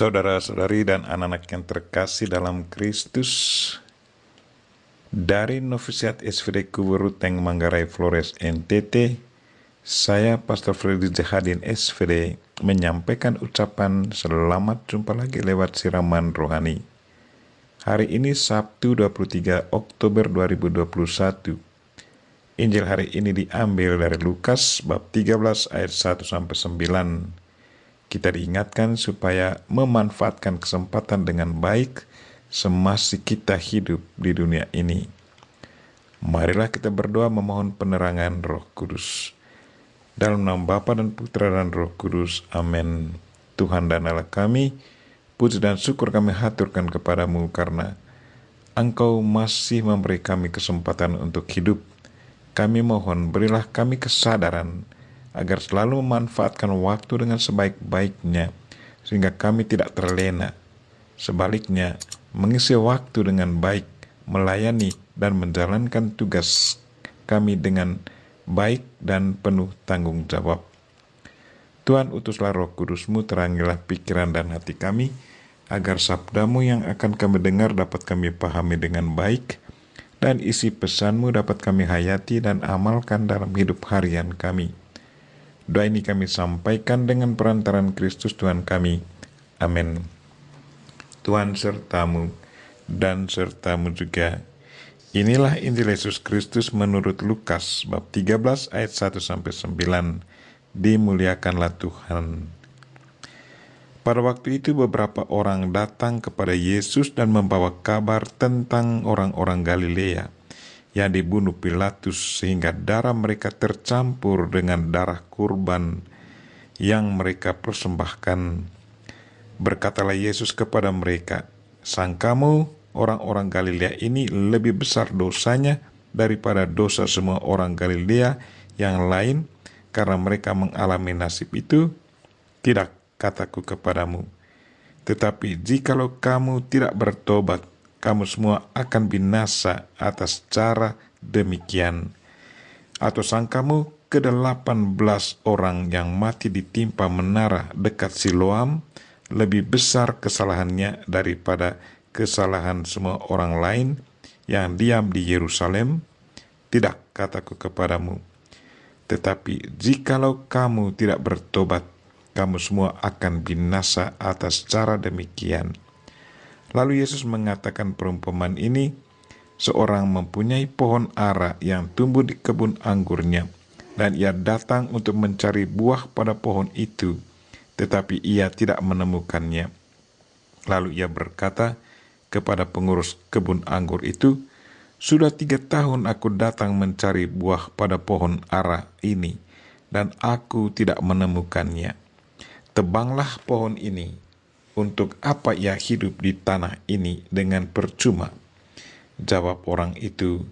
Saudara-saudari dan anak-anak yang terkasih dalam Kristus, dari Novisiat SVD Kuburuteng Manggarai Flores NTT, saya Pastor Freddy Jahadin SVD menyampaikan ucapan selamat jumpa lagi lewat siraman rohani. Hari ini Sabtu 23 Oktober 2021. Injil hari ini diambil dari Lukas bab 13 ayat 1-9. Kita diingatkan supaya memanfaatkan kesempatan dengan baik semasa kita hidup di dunia ini. Marilah kita berdoa memohon penerangan Roh Kudus. Dalam nama Bapa dan Putra dan Roh Kudus. Amin. Tuhan dan Allah kami, puji dan syukur kami haturkan kepadamu karena Engkau masih memberi kami kesempatan untuk hidup. Kami mohon berilah kami kesadaran agar selalu memanfaatkan waktu dengan sebaik-baiknya, sehingga kami tidak terlena. Sebaliknya, mengisi waktu dengan baik, melayani dan menjalankan tugas kami dengan baik dan penuh tanggung jawab. Tuhan, utuslah Roh Kudus-Mu, terangilah pikiran dan hati kami, agar sabda-Mu yang akan kami dengar dapat kami pahami dengan baik, dan isi pesan-Mu dapat kami hayati dan amalkan dalam hidup harian kami. Doa ini kami sampaikan dengan perantaran Kristus Tuhan kami. Amin. Tuhan sertamu dan sertamu juga. Inilah Injil Yesus Kristus menurut Lukas bab 13 ayat 1-9. Dimuliakanlah Tuhan. Pada waktu itu beberapa orang datang kepada Yesus dan membawa kabar tentang orang-orang Galilea yang dibunuh Pilatus, sehingga darah mereka tercampur dengan darah kurban yang mereka persembahkan. Berkatalah Yesus kepada mereka, "Sangkamu orang-orang Galilea ini lebih besar dosanya daripada dosa semua orang Galilea yang lain, karena mereka mengalami nasib itu? Tidak, kataku kepadamu. Tetapi jikalau kamu tidak bertobat, kamu semua akan binasa atas cara demikian. Atau sangkamu ke-18 orang yang mati ditimpa menara dekat Siloam lebih besar kesalahannya daripada kesalahan semua orang lain yang diam di Yerusalem? Tidak, kataku kepadamu. Tetapi jikalau kamu tidak bertobat, kamu semua akan binasa atas cara demikian." Lalu Yesus mengatakan perumpamaan ini, seorang mempunyai pohon ara yang tumbuh di kebun anggurnya, dan ia datang untuk mencari buah pada pohon itu, tetapi ia tidak menemukannya. Lalu ia berkata kepada pengurus kebun anggur itu, "Sudah 3 tahun aku datang mencari buah pada pohon ara ini, dan aku tidak menemukannya. Tebanglah pohon ini. Untuk apa ia hidup di tanah ini dengan percuma?" Jawab orang itu,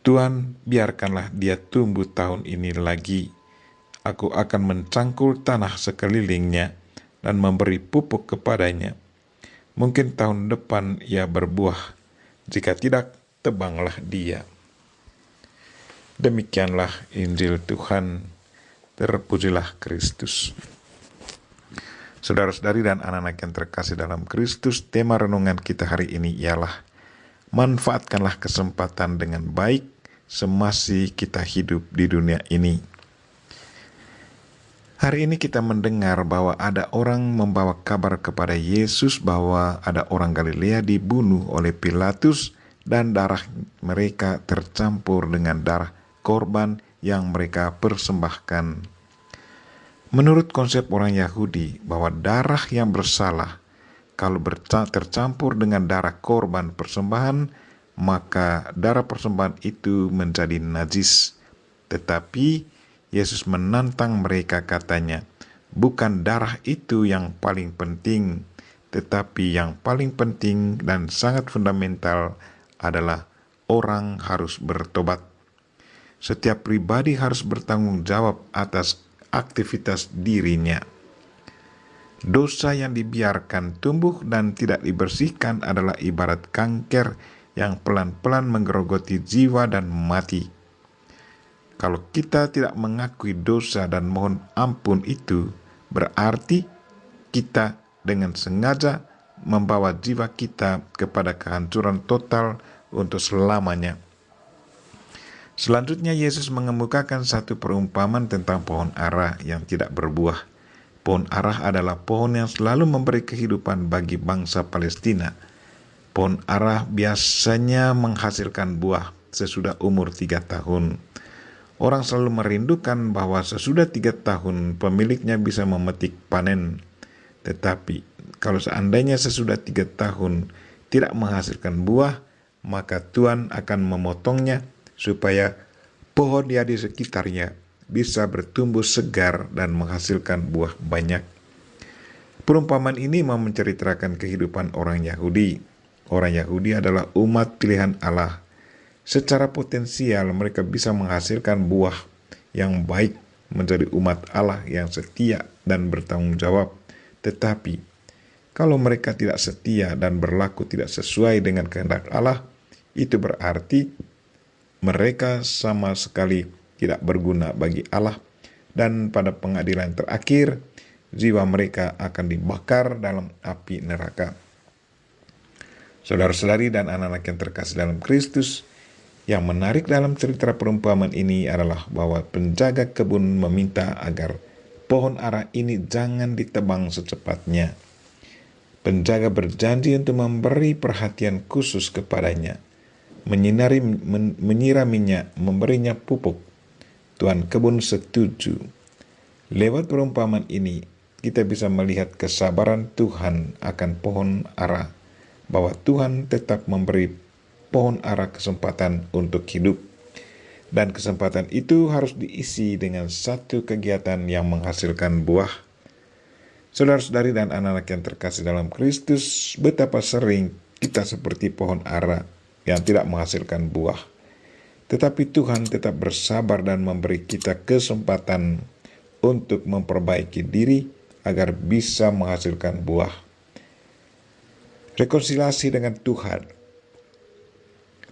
"Tuhan, biarkanlah dia tumbuh tahun ini lagi. Aku akan mencangkul tanah sekelilingnya dan memberi pupuk kepadanya. Mungkin tahun depan ia berbuah. Jika tidak, tebanglah dia." Demikianlah Injil Tuhan. Terpujilah Kristus. Saudara-saudari dan anak-anak yang terkasih dalam Kristus, tema renungan kita hari ini ialah manfaatkanlah kesempatan dengan baik semasa kita hidup di dunia ini. Hari ini kita mendengar bahwa ada orang membawa kabar kepada Yesus bahwa ada orang Galilea dibunuh oleh Pilatus dan darah mereka tercampur dengan darah korban yang mereka persembahkan. Menurut konsep orang Yahudi bahwa darah yang bersalah kalau tercampur dengan darah korban persembahan, maka darah persembahan itu menjadi najis. Tetapi Yesus menantang mereka, katanya, bukan darah itu yang paling penting, tetapi yang paling penting dan sangat fundamental adalah orang harus bertobat. Setiap pribadi harus bertanggung jawab atas aktivitas dirinya. Dosa yang dibiarkan tumbuh dan tidak dibersihkan adalah ibarat kanker yang pelan-pelan menggerogoti jiwa dan mati. Kalau kita tidak mengakui dosa dan mohon ampun itu, berarti kita dengan sengaja membawa jiwa kita kepada kehancuran total untuk selamanya. Selanjutnya Yesus mengemukakan satu perumpamaan tentang pohon ara yang tidak berbuah. Pohon ara adalah pohon yang selalu memberi kehidupan bagi bangsa Palestina. Pohon ara biasanya menghasilkan buah sesudah umur 3 tahun. Orang selalu merindukan bahwa sesudah 3 tahun pemiliknya bisa memetik panen. Tetapi kalau seandainya sesudah 3 tahun tidak menghasilkan buah, maka Tuhan akan memotongnya supaya pohon yang di sekitarnya bisa bertumbuh segar dan menghasilkan buah banyak. Perumpamaan ini mau menceritakan kehidupan orang Yahudi. Orang Yahudi adalah umat pilihan Allah. Secara potensial mereka bisa menghasilkan buah yang baik, menjadi umat Allah yang setia dan bertanggung jawab. Tetapi kalau mereka tidak setia dan berlaku tidak sesuai dengan kehendak Allah, itu berarti mereka sama sekali tidak berguna bagi Allah, dan pada pengadilan terakhir jiwa mereka akan dibakar dalam api neraka. Saudara-saudari dan anak-anak yang terkasih dalam Kristus, yang menarik dalam cerita perumpamaan ini adalah bahwa penjaga kebun meminta agar pohon ara ini jangan ditebang secepatnya. Penjaga berjanji untuk memberi perhatian khusus kepadanya, menyiraminya, memberinya pupuk. Tuan kebun setuju. Lewat perumpamaan ini, kita bisa melihat kesabaran Tuhan akan pohon ara, bahwa Tuhan tetap memberi pohon ara kesempatan untuk hidup. Dan kesempatan itu harus diisi dengan satu kegiatan yang menghasilkan buah. Saudara-saudari dan anak-anak yang terkasih dalam Kristus, betapa sering kita seperti pohon ara yang tidak menghasilkan buah. Tetapi Tuhan tetap bersabar dan memberi kita kesempatan untuk memperbaiki diri agar bisa menghasilkan buah. Rekonsiliasi dengan Tuhan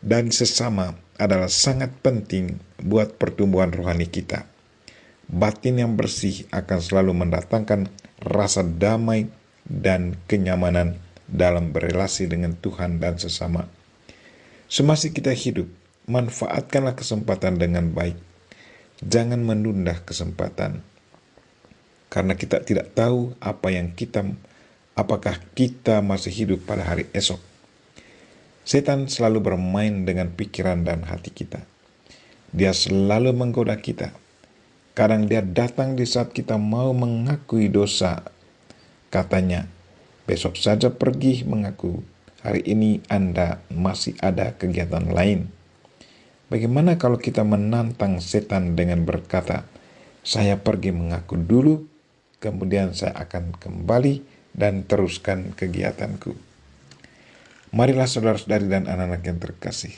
dan sesama adalah sangat penting buat pertumbuhan rohani kita. Batin yang bersih akan selalu mendatangkan rasa damai dan kenyamanan dalam berelasi dengan Tuhan dan sesama. Semasa kita hidup, manfaatkanlah kesempatan dengan baik. Jangan menunda kesempatan. Karena kita tidak tahu apakah kita masih hidup pada hari esok. Setan selalu bermain dengan pikiran dan hati kita. Dia selalu menggoda kita. Kadang dia datang di saat kita mau mengakui dosa. Katanya, besok saja pergi mengaku. Hari ini Anda masih ada kegiatan lain. Bagaimana kalau kita menantang setan dengan berkata, saya pergi mengaku dulu, kemudian saya akan kembali dan teruskan kegiatanku. Marilah saudara-saudari dan anak-anak yang terkasih,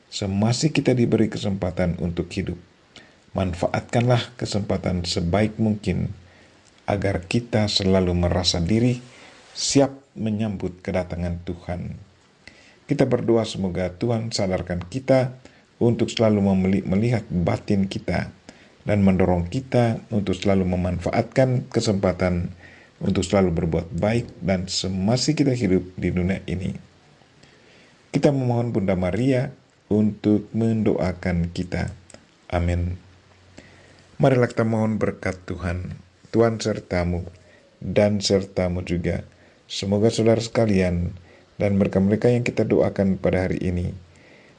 semasa kita diberi kesempatan untuk hidup, manfaatkanlah kesempatan sebaik mungkin agar kita selalu merasa diri siap menyambut kedatangan Tuhan. Kita berdoa semoga Tuhan sadarkan kita untuk selalu melihat batin kita dan mendorong kita untuk selalu memanfaatkan kesempatan untuk selalu berbuat baik dan semasa kita hidup di dunia ini. Kita memohon Bunda Maria untuk mendoakan kita. Amin. Marilah kita mohon berkat Tuhan. Tuhan sertamu dan sertamu juga. Semoga saudara sekalian dan mereka-mereka yang kita doakan pada hari ini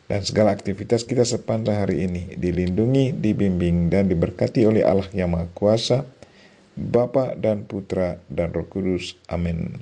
dan segala aktivitas kita sepanjang hari ini dilindungi, dibimbing, dan diberkati oleh Allah yang Maha Kuasa, Bapa dan Putra dan Roh Kudus. Amin.